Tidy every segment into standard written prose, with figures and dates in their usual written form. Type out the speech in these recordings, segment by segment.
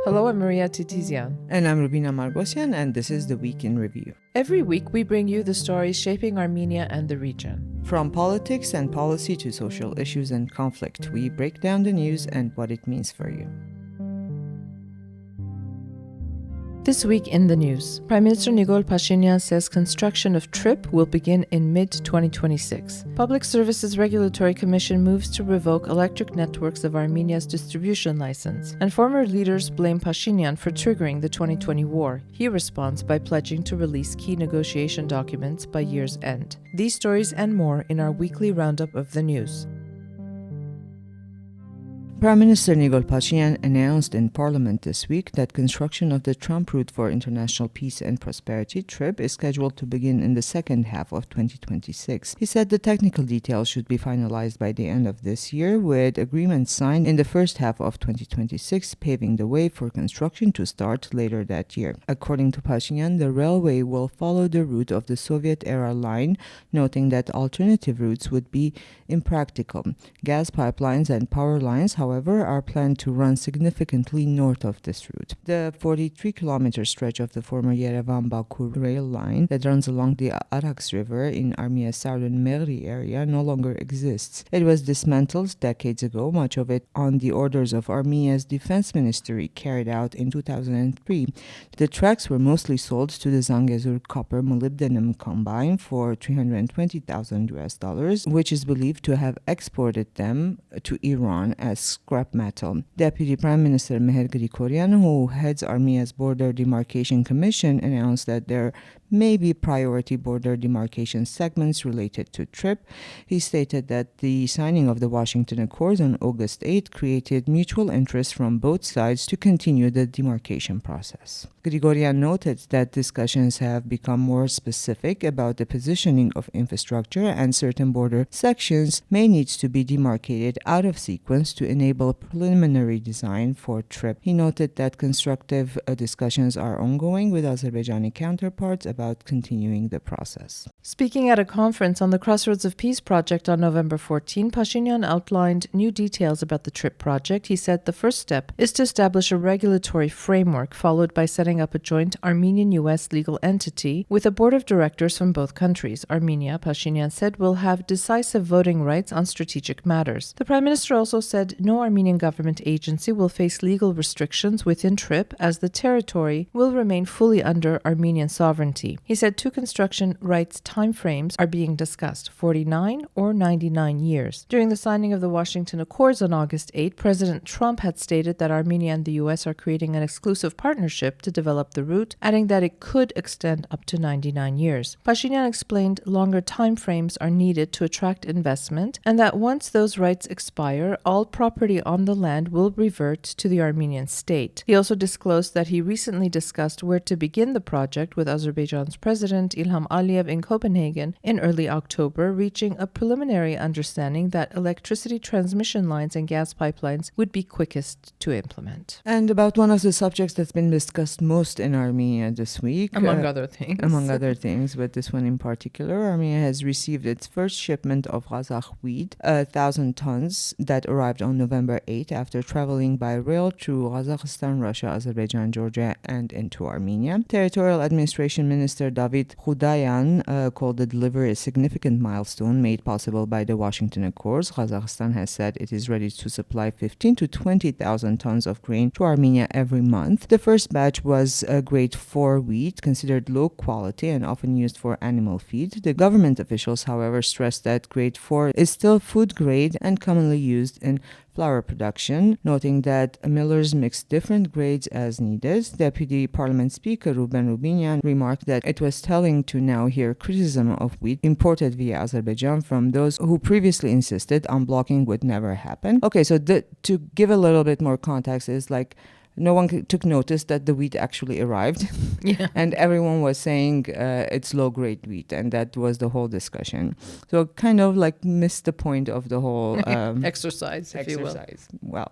Hello, I'm Maria Titizian. And I'm Rubina Margosian, and this is the Week in Review. Every week, we bring you the stories shaping Armenia and the region. From politics and policy to social issues and conflict, we break down the news and what it means for you. This week in the news, Prime Minister Nikol Pashinyan says construction of TRIPP will begin in mid-2026. Public Services Regulatory Commission moves to revoke Electric Networks of Armenia's distribution license. And former leaders blame Pashinyan for triggering the 2020 war. He responds by pledging to release key negotiation documents by year's end. These stories and more in our weekly roundup of the news. Prime Minister Nikol Pashinyan announced in Parliament this week that construction of the Trump Route for International Peace and Prosperity, TRIPP, is scheduled to begin in the second half of 2026. He said the technical details should be finalized by the end of this year, with agreements signed in the first half of 2026, paving the way for construction to start later that year. According to Pashinyan, the railway will follow the route of the Soviet-era line, noting that alternative routes would be impractical. Gas pipelines and power lines, however, are planned to run significantly north of this route. The 43-kilometer stretch of the former Yerevan-Baku rail line that runs along the Arax River in Armenia's southern Meri area no longer exists. It was dismantled decades ago, much of it on the orders of Armenia's defense ministry carried out in 2003. The tracks were mostly sold to the Zangezur copper molybdenum combine for $320,000, which is believed to have exported them to Iran as scrap metal. Deputy Prime Minister Meher Grigoryan, who heads Armenia's Border Demarcation Commission, announced that there may be priority border demarcation segments related to TRIPP. He stated that the signing of the Washington Accords on August 8 created mutual interest from both sides to continue the demarcation process. Grigoryan noted that discussions have become more specific about the positioning of infrastructure, and certain border sections may need to be demarcated out of sequence to enable preliminary design for TRIPP. He noted that constructive discussions are ongoing with Azerbaijani counterparts about continuing the process. Speaking at a conference on the Crossroads of Peace project on November 14, Pashinyan outlined new details about the TRIPP project. He said the first step is to establish a regulatory framework, followed by setting up a joint Armenian-US legal entity with a board of directors from both countries. Armenia, Pashinyan said, will have decisive voting rights on strategic matters. The Prime Minister also said no Armenian government agency will face legal restrictions within TRIPP, as the territory will remain fully under Armenian sovereignty. He said two construction rights timeframes are being discussed, 49 or 99 years. During the signing of the Washington Accords on August 8, President Trump had stated that Armenia and the U.S. are creating an exclusive partnership to develop the route, adding that it could extend up to 99 years. Pashinyan explained longer timeframes are needed to attract investment, and that once those rights expire, all property on the land will revert to the Armenian state. He also disclosed that he recently discussed where to begin the project with Azerbaijan's President Ilham Aliyev in Copenhagen in early October, reaching a preliminary understanding that electricity transmission lines and gas pipelines would be quickest to implement. And about one of the subjects that's been discussed most in Armenia this week. Among other things, but this one in particular, Armenia has received its first shipment of Kazakh wheat, 1,000 tons, that arrived on November 8 after traveling by rail through Kazakhstan, Russia, Azerbaijan, Georgia, and into Armenia. Territorial Administration Minister David Khudayan called the delivery a significant milestone made possible by the Washington Accords. Kazakhstan has said it is ready to supply 15,000 to 20,000 tons of grain to Armenia every month. The first batch was grade 4 wheat, considered low quality and often used for animal feed. The government officials, however, stressed that grade 4 is still food grade and commonly used in flour production, noting that millers mix different grades as needed. Deputy Parliament Speaker Ruben Rubinian remarked that it was telling to now hear criticism of wheat imported via Azerbaijan from those who previously insisted on blocking would never happen. Okay, so to give a little bit more context is like no one took notice that the wheat actually arrived. Yeah. And everyone was saying it's low-grade wheat, and that was the whole discussion. So kind of like missed the point of the whole exercise, if you will. Well,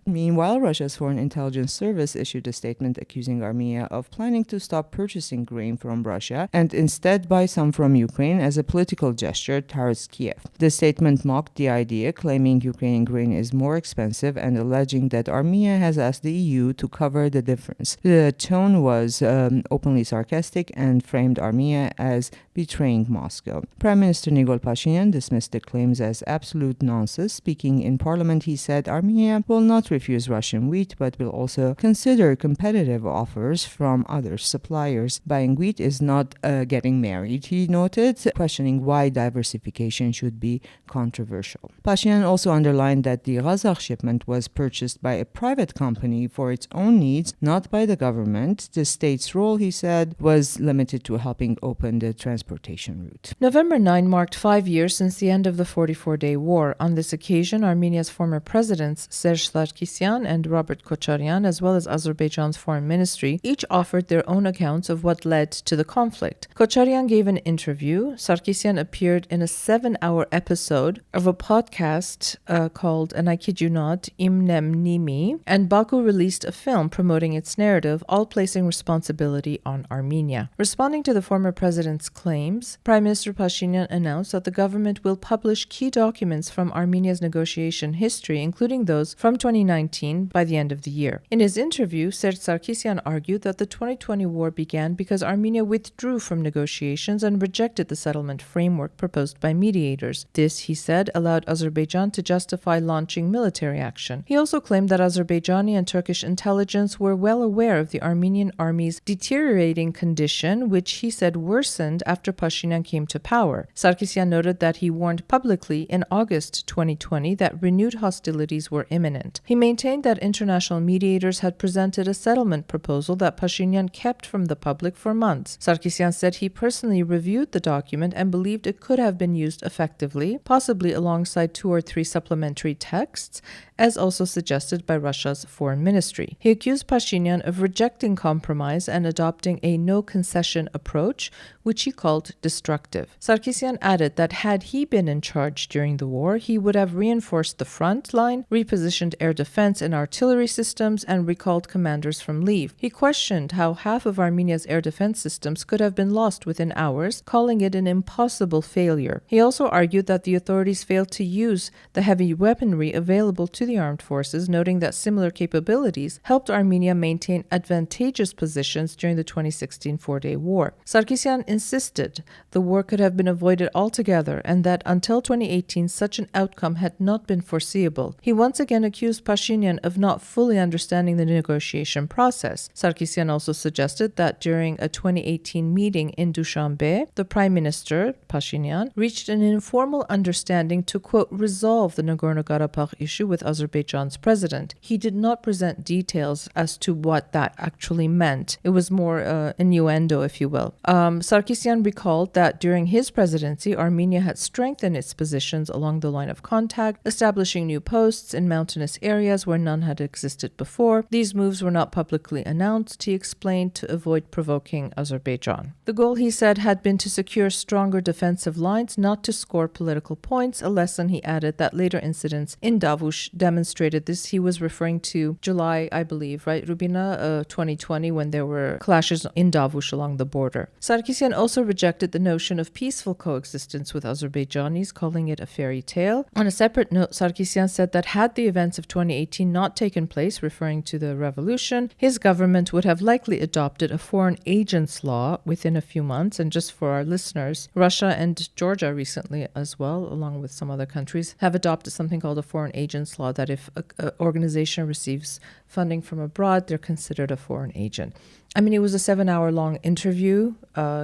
Meanwhile, Russia's Foreign Intelligence Service issued a statement accusing Armenia of planning to stop purchasing grain from Russia and instead buy some from Ukraine as a political gesture towards Kiev. The statement mocked the idea, claiming Ukrainian grain is more expensive and alleging that Armenia has asked the EU to cover the difference. The tone was openly sarcastic and framed Armenia as betraying Moscow. Prime Minister Nikol Pashinyan dismissed the claims as absolute nonsense. Speaking in parliament, he said Armenia will not refuse Russian wheat, but will also consider competitive offers from other suppliers. Buying wheat is not getting married, he noted, questioning why diversification should be controversial. Pashinyan also underlined that the Razakh shipment was purchased by a private company for its own needs, not by the government. The state's role, he said, was limited to helping open the transportation route. November 9 marked 5 years since the end of the 44-day war. On this occasion, Armenia's former presidents Serge Sarkisyan and Robert Kocharyan, as well as Azerbaijan's foreign ministry, each offered their own accounts of what led to the conflict. Kocharyan gave an interview. Sarkisyan appeared in a 7-hour episode of a podcast called, and I kid you not, Imnem Nimi, and Baku released a film promoting its narrative, all placing responsibility on Armenia. Responding to the former president's claims, Prime Minister Pashinyan announced that the government will publish key documents from Armenia's negotiation history, including those from 2019, by the end of the year. In his interview, Serge Sarkisyan argued that the 2020 war began because Armenia withdrew from negotiations and rejected the settlement framework proposed by mediators. This, he said, allowed Azerbaijan to justify launching military action. He also claimed that Azerbaijani and Turkish intelligence were well aware of the Armenian army's deteriorating condition, which he said worsened after Pashinyan came to power. Sarkisyan noted that he warned publicly in August 2020 that renewed hostilities were imminent. He maintained that international mediators had presented a settlement proposal that Pashinyan kept from the public for months. Sarkisyan said he personally reviewed the document and believed it could have been used effectively, possibly alongside 2 or 3 supplementary texts, as also suggested by Russia's foreign ministry. He accused Pashinyan of rejecting compromise and adopting a no-concession approach, which he called destructive. Sarkisyan added that had he been in charge during the war, he would have reinforced the front line, repositioned air defense and artillery systems, and recalled commanders from leave. He questioned how half of Armenia's air defense systems could have been lost within hours, calling it an impossible failure. He also argued that the authorities failed to use the heavy weaponry available to the armed forces, noting that similar capabilities helped Armenia maintain advantageous positions during the 2016 four-day war. Sarkisyan insisted the war could have been avoided altogether and that until 2018 such an outcome had not been foreseeable. He once again accused Pashinyan of not fully understanding the negotiation process. Sarkisyan also suggested that during a 2018 meeting in Dushanbe, the Prime Minister, Pashinyan, reached an informal understanding to, quote, resolve the Nagorno-Karabakh issue with Azerbaijan's president. He did not present details as to what that actually meant. It was more innuendo, if you will. Sarkisyan recalled that during his presidency, Armenia had strengthened its positions along the line of contact, establishing new posts in mountainous areas where none had existed before. These moves were not publicly announced, he explained, to avoid provoking Azerbaijan. The goal, he said, had been to secure stronger defensive lines, not to score political points, a lesson, he added, that later incidents in Davush demonstrated this. He was referring to July, I believe, right, Rubina, 2020, when there were clashes in Davush along the border. Sarkisyan also rejected the notion of peaceful coexistence with Azerbaijanis, calling it a fairy tale. On a separate note, Sarkisyan said that had the events of 2018 not taken place, referring to the revolution, his government would have likely adopted a foreign agents law within a few months. And just for our listeners, Russia and Georgia recently as well, along with some other countries, have adopted something called a foreign agents law, that if an organization receives funding from abroad, they're considered a foreign agent. I mean, it was a 7-hour long interview.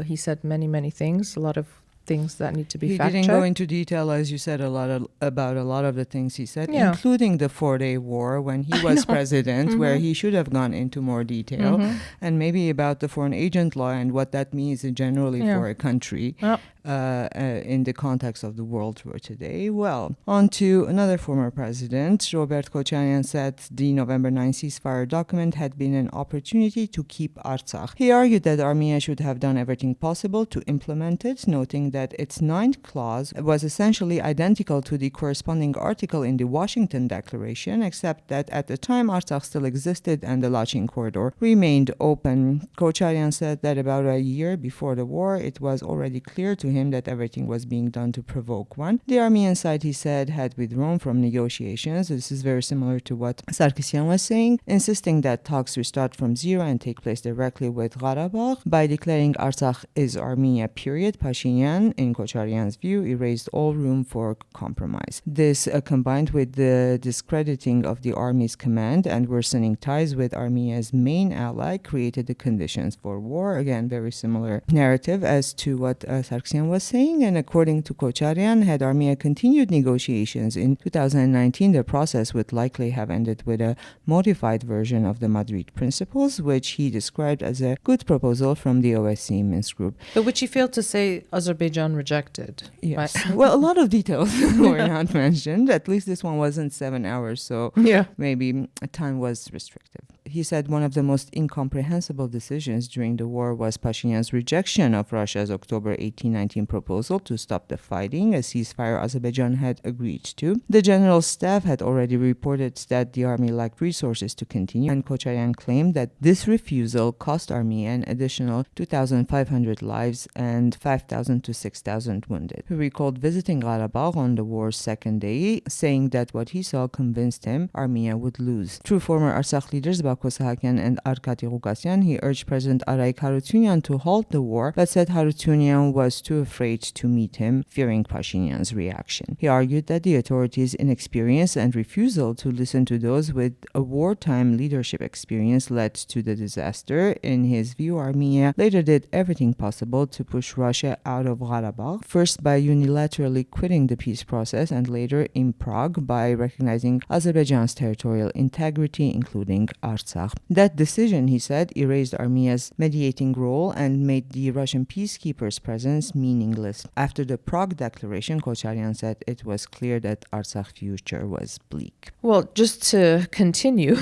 He said many, many things, a lot of things that need to be fact-checked. He didn't go into detail, as you said, about a lot of the things he said, including the 4-day war when he was president, where he should have gone into more detail, and maybe about the foreign agent law and what that means generally for a country. in the context of the world tour today. Well, on to another former president. Robert Kocharyan said the November 9 ceasefire document had been an opportunity to keep Artsakh. He argued that Armenia should have done everything possible to implement it, noting that its 9th clause was essentially identical to the corresponding article in the Washington Declaration, except that at the time Artsakh still existed and the Lachin corridor remained open. Kocharyan said that about a year before the war, it was already clear to him that everything was being done to provoke one. The Armenian side, he said, had withdrawn from negotiations. This is very similar to what Sarkisyan was saying, insisting that talks restart from zero and take place directly with Karabakh. By declaring Artsakh is Armenia, period, Pashinyan, in Kocharyan's view, erased all room for compromise. This, combined with the discrediting of the army's command and worsening ties with Armenia's main ally, created the conditions for war. Again, very similar narrative as to what Sarkisyan was saying. And according to Kocharyan, had Armenia continued negotiations in 2019, the process would likely have ended with a modified version of the Madrid Principles, which he described as a good proposal from the OSCE Minsk group. But which he failed to say Azerbaijan rejected. Yes. Right? Well, a lot of details were not mentioned. At least this one wasn't 7 hours, so maybe time was restrictive. He said one of the most incomprehensible decisions during the war was Pashinyan's rejection of Russia's October 1819 proposal to stop the fighting, a ceasefire Azerbaijan had agreed to. The general staff had already reported that the army lacked resources to continue, and Kocharyan claimed that this refusal cost Armenia an additional 2,500 lives and 5,000 to 6,000 wounded. He recalled visiting Karabakh on the war's second day, saying that what he saw convinced him Armenia would lose. Through former Artsakh leaders Bako Sahakian and Arkady Ghukasyan, he urged President Araik Harutyunyan to halt the war, but said Harutyunyan was too afraid to meet him, fearing Pashinyan's reaction. He argued that the authorities' inexperience and refusal to listen to those with a wartime leadership experience led to the disaster. In his view, Armenia later did everything possible to push Russia out of Karabakh, first by unilaterally quitting the peace process and later in Prague by recognizing Azerbaijan's territorial integrity, including Artsakh. That decision, he said, erased Armenia's mediating role and made the Russian peacekeepers' presence meaningless. After the Prague Declaration, Kocharyan said it was clear that Artsakh's future was bleak. Well, just to continue,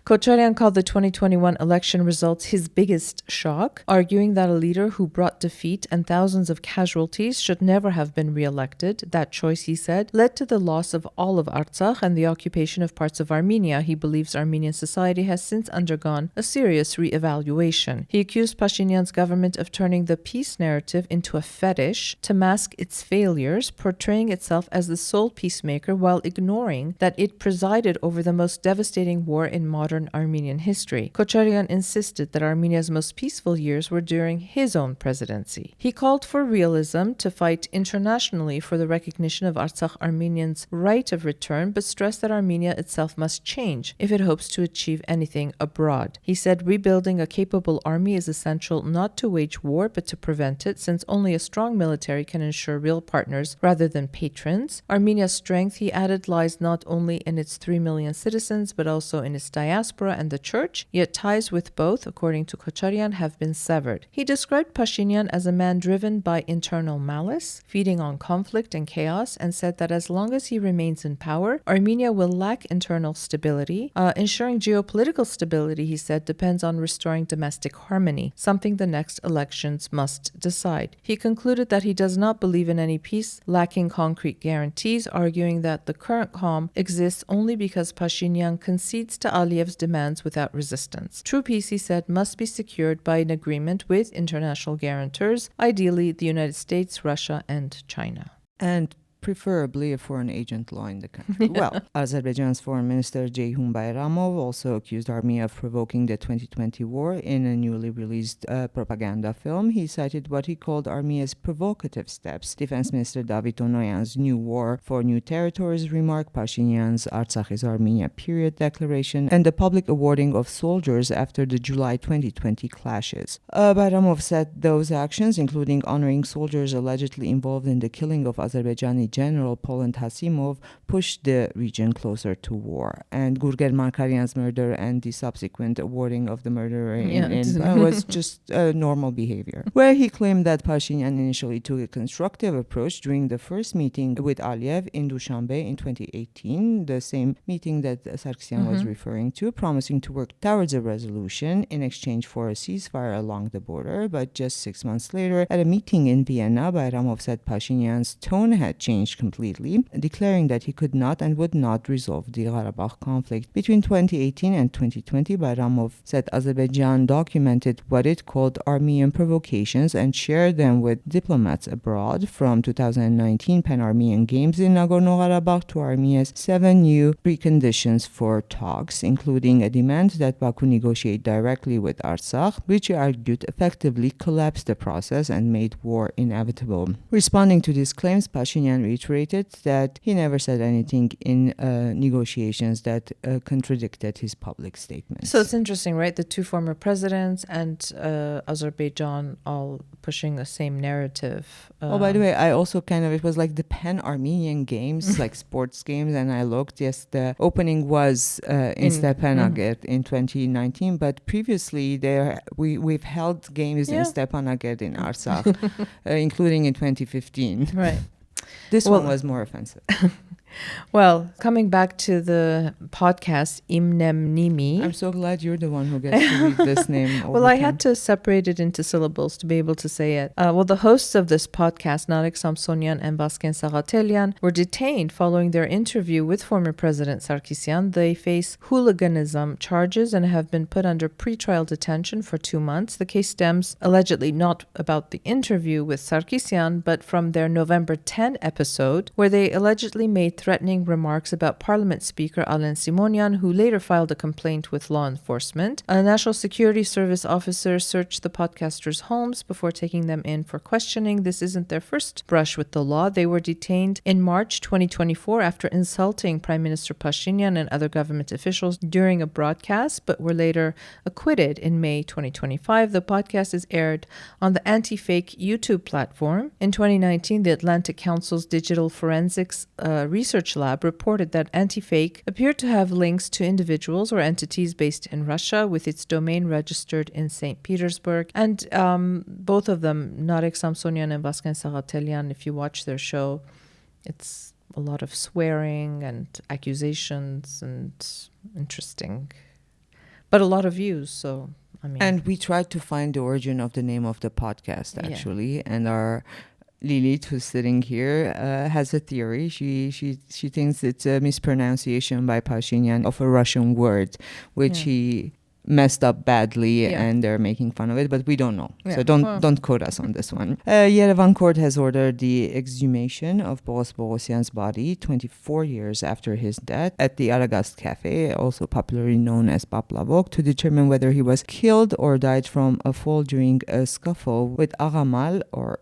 Kocharyan called the 2021 election results his biggest shock, arguing that a leader who brought defeat and thousands of casualties should never have been re-elected. That choice, he said, led to the loss of all of Artsakh and the occupation of parts of Armenia. He believes Armenian society has since undergone a serious re-evaluation. He accused Pashinyan's government of turning the peace narrative into a fetish to mask its failures, portraying itself as the sole peacemaker while ignoring that it presided over the most devastating war in modern Armenian history. Kocharyan insisted that Armenia's most peaceful years were during his own presidency. He called for realism, to fight internationally for the recognition of Artsakh Armenians' right of return, but stressed that Armenia itself must change if it hopes to achieve anything abroad. He said rebuilding a capable army is essential not to wage war but to prevent it, since only a strong military can ensure real partners rather than patrons. Armenia's strength, he added, lies not only in its 3 million citizens but also in its diaspora and the church, yet ties with both, according to Kocharyan, have been severed. He described Pashinyan as a man driven by internal malice, feeding on conflict and chaos, and said that as long as he remains in power, Armenia will lack internal stability. Ensuring geopolitical stability, he said, depends on restoring domestic harmony, something the next elections must decide. He concluded that he does not believe in any peace lacking concrete guarantees, arguing that the current calm exists only because Pashinyan concedes to Aliyev's demands without resistance. True peace, he said, must be secured by an agreement with international guarantors, ideally the United States, Russia, and China. And preferably a foreign agent law in the country. Well, Azerbaijan's Foreign Minister Ceyhun Bayramov also accused Armenia of provoking the 2020 war in a newly released propaganda film. He cited what he called Armenia's provocative steps. Defense Minister David Onoyan's new war for new territories remark, Pashinyan's Artsakh is Armenia period declaration, and the public awarding of soldiers after the July 2020 clashes. Bayramov said those actions, including honoring soldiers allegedly involved in the killing of Azerbaijani General Poland Hasimov pushed the region closer to war. And Gurgen Markaryan's murder and the subsequent awarding of the murderer was just normal behavior. Where he claimed that Pashinyan initially took a constructive approach during the first meeting with Aliyev in Dushanbe in 2018, the same meeting that Sargsyan was referring to, promising to work towards a resolution in exchange for a ceasefire along the border. But just 6 months later, at a meeting in Vienna, Bayramov said Pashinyan's tone had changed completely, declaring that he could not and would not resolve the Karabakh conflict. Between 2018 and 2020, Bayramov said Azerbaijan documented what it called Armenian provocations and shared them with diplomats abroad, from 2019 Pan-Armenian Games in Nagorno-Karabakh to Armenia's 7 new preconditions for talks, including a demand that Baku negotiate directly with Artsakh, which he argued effectively collapsed the process and made war inevitable. Responding to these claims, Pashinyan reiterated that he never said anything in negotiations that contradicted his public statements. So it's interesting, right? The two former presidents and Azerbaijan all pushing the same narrative. By the way, I also it was like the Pan-Armenian Games, like sports games, and I looked, yes, the opening was in Stepanakert in 2019, but previously we've held games in Stepanakert in Artsakh, including in 2015. Right. This one was more offensive. Well, coming back to the podcast, Imnem Nimi. I'm so glad you're the one who gets to read this name. Well, I had to separate it into syllables to be able to say it. The hosts of this podcast, Narek Samsonyan and Basken Sagatelian, were detained following their interview with former President Sarkisyan. They face hooliganism charges and have been put under pretrial detention for 2 months. The case stems allegedly not about the interview with Sarkisyan, but from their November 10 episode, where they allegedly made threatening remarks about Parliament Speaker Alen Simonyan, who later filed a complaint with law enforcement. A National Security Service officer searched the podcasters' homes before taking them in for questioning. This isn't their first brush with the law. They were detained in March 2024 after insulting Prime Minister Pashinyan and other government officials during a broadcast, but were later acquitted in May 2025. The podcast is aired on the Anti-Fake YouTube platform. In 2019, the Atlantic Council's Digital Forensics Research Lab reported that Anti-Fake appeared to have links to individuals or entities based in Russia, with its domain registered in St. Petersburg. And both of them, Narek Samsonyan and Basken Sagatelian, if you watch their show, it's a lot of swearing and accusations and interesting, but a lot of views. So, I mean. And we tried to find the origin of the name of the podcast, actually, and our Lilith, who's sitting here, has a theory. She thinks it's a mispronunciation by Pashinyan of a Russian word, which he messed up badly, and they're making fun of it, but we don't know. So don't quote us on this one. Yerevan court has ordered the exhumation of Boris Bogosyan's body 24 years after his death at the Aragast Cafe, also popularly known as Paplavok, to determine whether he was killed or died from a fall during a scuffle with Agamal, or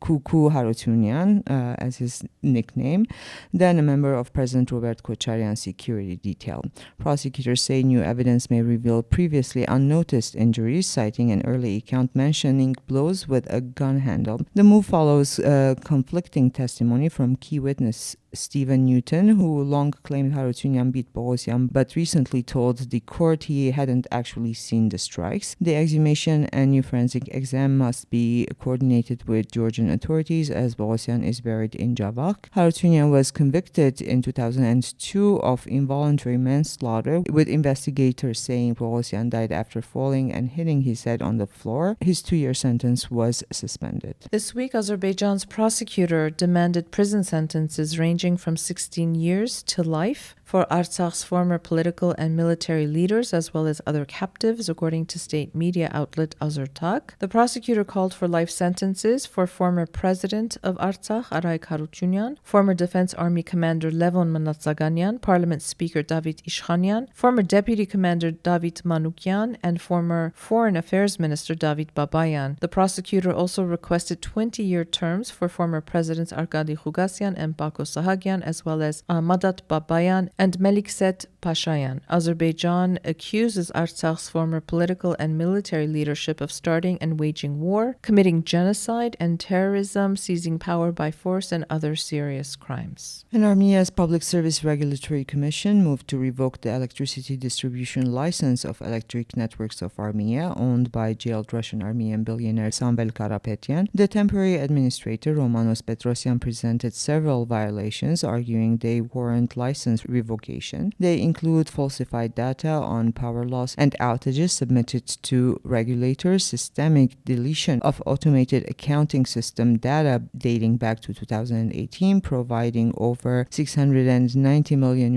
Kuku Harutyunyan, as his nickname, then a member of President Robert Kocharyan's security detail. Prosecutors say new evidence may reveal previously unnoticed injuries, citing an early account mentioning blows with a gun handle. The move follows conflicting testimony from key witness Stephen Newton, who long claimed Harutyunyan beat Bogosyan, but recently told the court he hadn't actually seen the strikes. The exhumation and new forensic exam must be coordinated with Georgian authorities, as Bogosyan is buried in Javak. Harutyunyan was convicted in 2002 of involuntary manslaughter, with investigators saying Bogosyan died after falling and hitting his head on the floor. His 2-year sentence was suspended. This week, Azerbaijan's prosecutor demanded prison sentences ranging from 16 years to life for Artsakh's former political and military leaders, as well as other captives, according to state media outlet Azertag. The prosecutor called for life sentences for former president of Artsakh, Araik Harutyunyan, former Defense Army Commander Levon Manatsaganyan, Parliament Speaker David Ishkhanyan, former Deputy Commander David Manukyan, and former Foreign Affairs Minister David Babayan. The prosecutor also requested 20-year terms for former Presidents Arkady Khugasyan and Bako Sahagyan, as well as Madat Babayan and Melikset Pashayan. Azerbaijan accuses Artsak's former political and military leadership of starting and waging war, committing genocide and terrorism, seizing power by force, and other serious crimes. And Armenia's Public Service Regulatory Commission moved to revoke the electricity distribution license of Electric Networks of Armenia, owned by jailed Russian-Armenian billionaire Samvel Karapetyan. The temporary administrator, Romanos Petrosyan, presented several violations, arguing they warrant license revocation. They include falsified data on power loss and outages submitted to regulators, systemic deletion of automated accounting system data dating back to 2018, providing over $690 million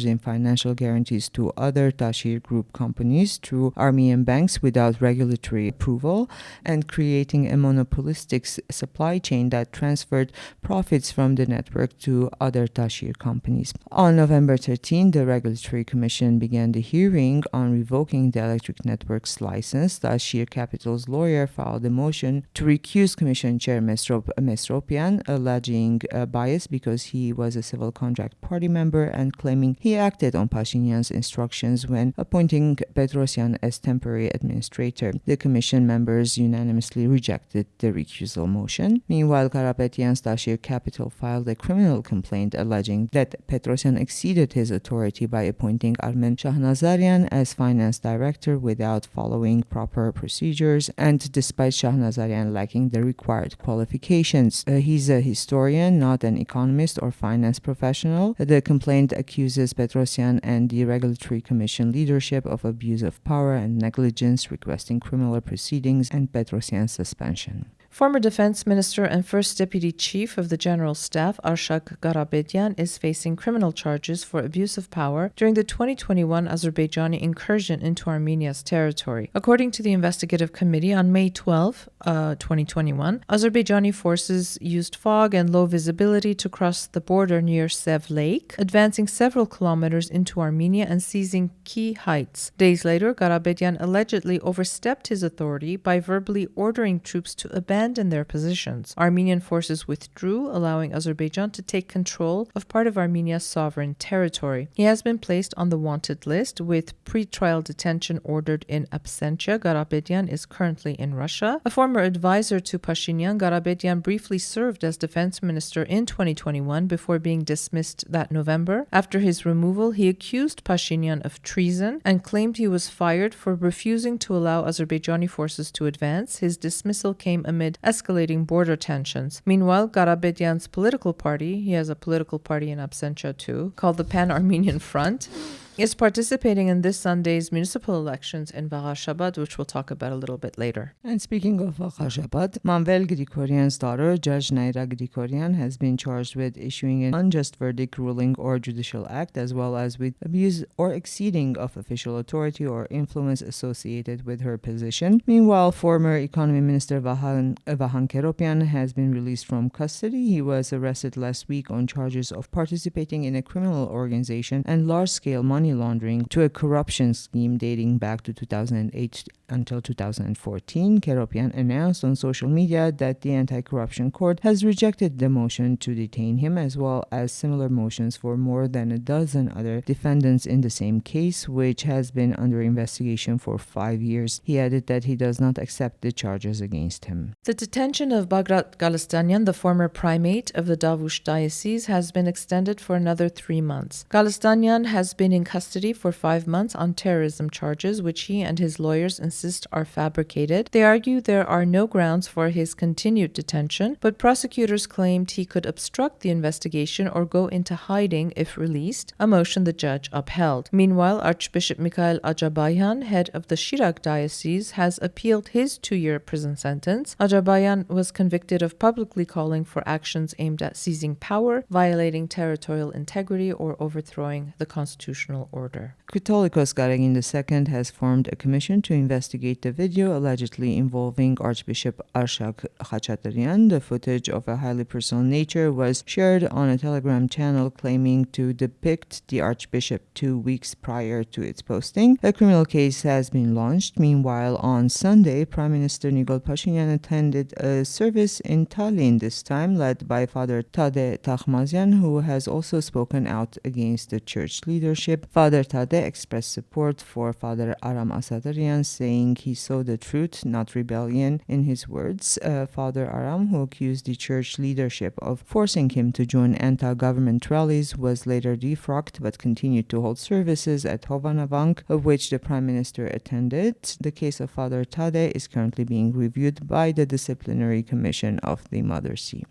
in financial guarantees to other Tashir Group companies through Armenian banks without regulatory approval, and creating a monopolistic supply chain that transferred profits from the network to other Tashir companies. On November 13, the Regulatory Commission began the hearing on revoking the Electric Network's license. Tashir Capital's lawyer filed a motion to recuse Commission Chair Mesropian, alleging bias because he was a civil contract party member and claiming he acted on Pashinyan's instructions when appointing Petrosyan as temporary administrator. The Commission members unanimously rejected the recusal motion. Meanwhile, Karapetyan's Tashir Capital filed a criminal complaint alleging that Petrosyan exceeded his authority by appointing Armen Shahnazarian as finance director without following proper procedures and despite Shahnazarian lacking the required qualifications. He's a historian, not an economist or finance professional. The complaint accuses Petrosyan and the Regulatory Commission leadership of abuse of power and negligence, requesting criminal proceedings and Petrosyan's suspension. Former Defense Minister and First Deputy Chief of the General Staff, Arshak Garabedian, is facing criminal charges for abuse of power during the 2021 Azerbaijani incursion into Armenia's territory. According to the Investigative Committee, on May 12, 2021, Azerbaijani forces used fog and low visibility to cross the border near Sev Lake, advancing several kilometers into Armenia and seizing key heights. Days later, Garabedian allegedly overstepped his authority by verbally ordering troops to abandon their positions. Armenian forces withdrew, allowing Azerbaijan to take control of part of Armenia's sovereign territory. He has been placed on the wanted list with pre-trial detention ordered in absentia. Garabedian is currently in Russia. A former advisor to Pashinyan, Garabedian briefly served as defense minister in 2021 before being dismissed that November. After his removal, he accused Pashinyan of treason and claimed he was fired for refusing to allow Azerbaijani forces to advance. His dismissal came amid escalating border tensions. Meanwhile, Garabedian's political party, he has a political party in absentia too, called the Pan-Armenian Front, is participating in this Sunday's municipal elections in Vaghashabad, which we'll talk about a little bit later. And speaking of Vaghashabad, Manvel Grigoryan's daughter, Judge Naira Grigoryan, has been charged with issuing an unjust verdict, ruling, or judicial act, as well as with abuse or exceeding of official authority or influence associated with her position. Meanwhile, former Economy Minister Vahan Keropyan has been released from custody. He was arrested last week on charges of participating in a criminal organization and large-scale money laundering to a corruption scheme dating back to 2008 until 2014. Keropyan announced on social media that the Anti-Corruption Court has rejected the motion to detain him, as well as similar motions for more than a dozen other defendants in the same case, which has been under investigation for 5 years. He added that he does not accept the charges against him. The detention of Bagrat Galistanyan, the former primate of the Davush Diocese, has been extended for another 3 months. Galistanyan has been in custody for 5 months on terrorism charges, which he and his lawyers insist are fabricated. They argue there are no grounds for his continued detention, but prosecutors claimed he could obstruct the investigation or go into hiding if released, a motion the judge upheld. Meanwhile, Archbishop Mikhail Ajabayan, head of the Shirak Diocese, has appealed his 2-year prison sentence. Ajabayan was convicted of publicly calling for actions aimed at seizing power, violating territorial integrity, or overthrowing the constitutional order. Katolikos Garegin II has formed a commission to investigate investigate the video allegedly involving Archbishop Arshak Khachaturian. The footage of a highly personal nature was shared on a Telegram channel claiming to depict the Archbishop 2 weeks prior to its posting. A criminal case has been launched. Meanwhile, on Sunday, Prime Minister Nikol Pashinyan attended a service in Tallinn, this time led by Father Tade Takhmazian, who has also spoken out against the church leadership. Father Tade expressed support for Father Aram Asadarian, saying he saw the truth, not rebellion, in his words. Father Aram, who accused the church leadership of forcing him to join anti-government rallies, was later defrocked but continued to hold services at Hovanavank, of which the Prime Minister attended. The case of Father Tade is currently being reviewed by the Disciplinary Commission of the Mother See.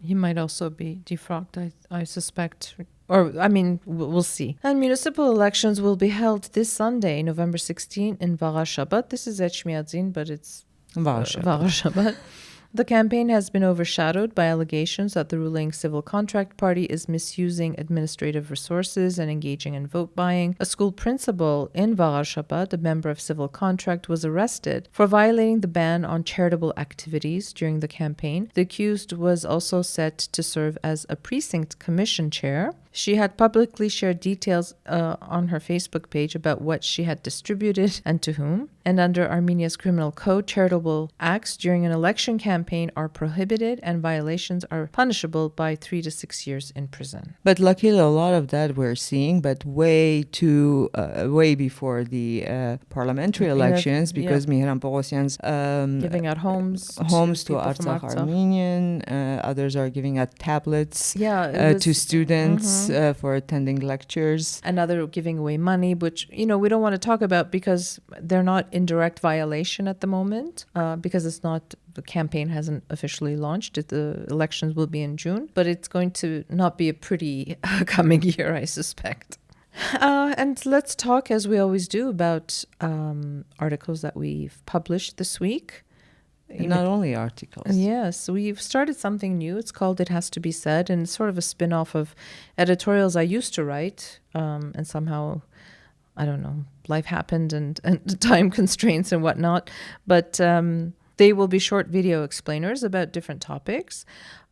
He might also be defrocked, I suspect. Or, I mean, we'll see. And municipal elections will be held this Sunday, November 16, in Varashabat. This is Echmiadzin, but it's Varashabat. The campaign has been overshadowed by allegations that the ruling Civil Contract Party is misusing administrative resources and engaging in vote buying. A school principal in Varashabat, a member of Civil Contract, was arrested for violating the ban on charitable activities during the campaign. The accused was also set to serve as a precinct commission chair. She had publicly shared details on her Facebook page about what she had distributed and to whom. And under Armenia's criminal code, charitable acts during an election campaign are prohibited and violations are punishable by 3 to 6 years in prison. But luckily, a lot of that we're seeing, but way before the parliamentary elections, because Mihran Pogosyan's giving out homes to Artsakh Armenian, others are giving out tablets to students for attending lectures. Another giving away money, which, we don't want to talk about because they're not in direct violation at the moment, because the campaign hasn't officially launched. The elections will be in June, but it's going to not be a pretty coming year, I suspect. And let's talk, as we always do, about articles that we've published this week. Not only articles. Yes, we've started something new. It's called It Has to Be Said, and it's sort of a spin-off of editorials I used to write, and somehow, I don't know, life happened and time constraints and whatnot. But they will be short video explainers about different topics.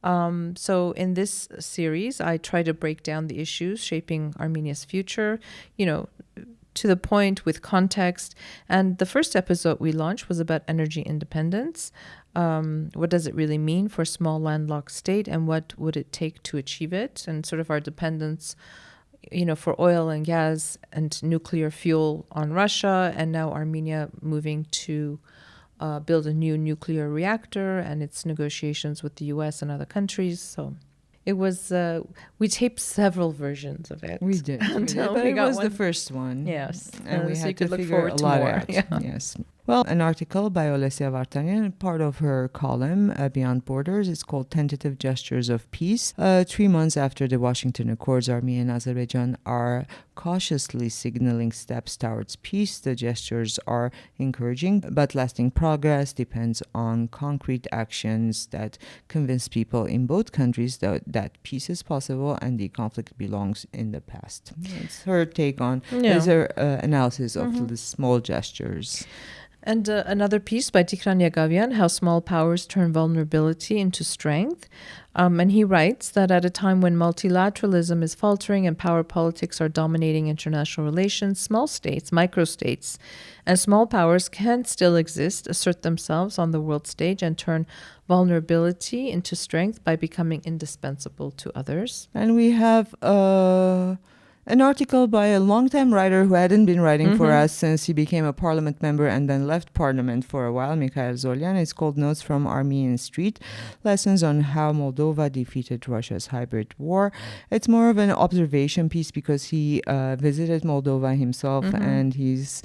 So in this series, I try to break down the issues shaping Armenia's future, to the point with context. And the first episode we launched was about energy independence. What does it really mean for a small landlocked state, and what would it take to achieve it, and sort of our dependence for oil and gas and nuclear fuel on Russia, and now Armenia moving to build a new nuclear reactor and its negotiations with the US and other countries. So it was, we taped several versions of it. We did. But it was the first one. Yes. And we so had to figure a lot out. Yeah. Yes. Well, an article by Olesya Vartanian, part of her column, Beyond Borders, is called Tentative Gestures of Peace. 3 months after the Washington Accords, Armenia and Azerbaijan are cautiously signaling steps towards peace. The gestures are encouraging, but lasting progress depends on concrete actions that convince people in both countries that peace is possible and the conflict belongs in the past. It's her take on, is her analysis of the small gestures. And another piece by Tikran Yagavian, How Small Powers Turn Vulnerability into Strength. And he writes that at a time when multilateralism is faltering and power politics are dominating international relations, small states, microstates, and small powers can still exist, assert themselves on the world stage, and turn vulnerability into strength by becoming indispensable to others. And we have an article by a longtime writer who hadn't been writing for us since he became a parliament member and then left parliament for a while, Mikhail Zolyan. It's called Notes from Armenian Street, Lessons on How Moldova Defeated Russia's Hybrid War. It's more of an observation piece because he visited Moldova himself and he's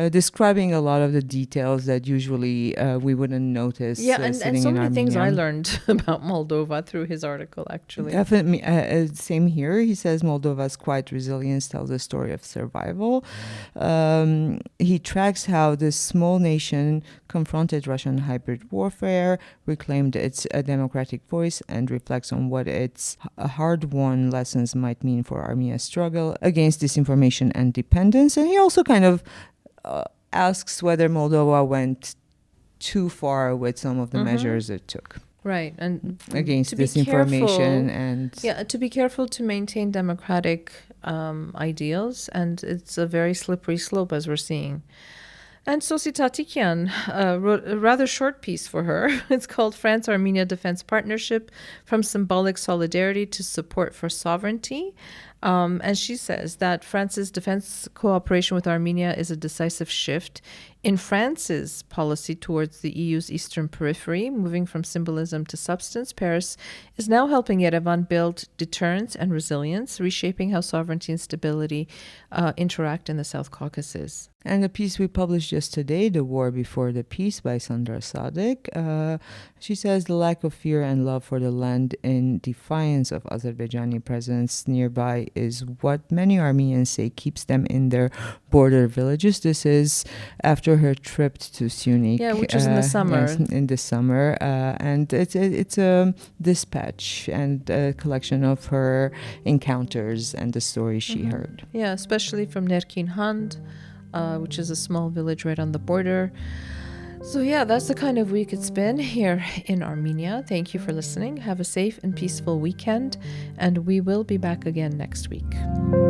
describing a lot of the details that usually we wouldn't notice. And so many things I learned about Moldova through his article, actually. Definitely. Same here. He says Moldova's quiet resilience tells a story of survival. He tracks how this small nation confronted Russian hybrid warfare, reclaimed its democratic voice, and reflects on what its hard-won lessons might mean for Armenia's struggle against disinformation and dependence. And he also kind of asks whether Moldova went too far with some of the measures it took. Right, and Against to be disinformation careful, to be careful to maintain democratic ideals, and it's a very slippery slope as we're seeing. And Sositatikian wrote a rather short piece for her. It's called France-Armenia Defense Partnership, From Symbolic Solidarity to Support for Sovereignty. And she says that France's defense cooperation with Armenia is a decisive shift in France's policy towards the EU's eastern periphery, moving from symbolism to substance. Paris is now helping Yerevan build deterrence and resilience, reshaping how sovereignty and stability interact in the South Caucasus. And the piece we published yesterday, The War Before the Peace by Sandra Sadek, she says the lack of fear and love for the land in defiance of Azerbaijani presence nearby is what many Armenians say keeps them in their border villages. This is after her trip to Syunik. Yeah, which is in the summer. Yes, in the summer. And it's a dispatch and a collection of her encounters and the stories she heard. Yeah, especially from Nerkin Hand, which is a small village right on the border. So yeah, that's the kind of week it's been here in Armenia. Thank you for listening. Have a safe and peaceful weekend, and we will be back again next week.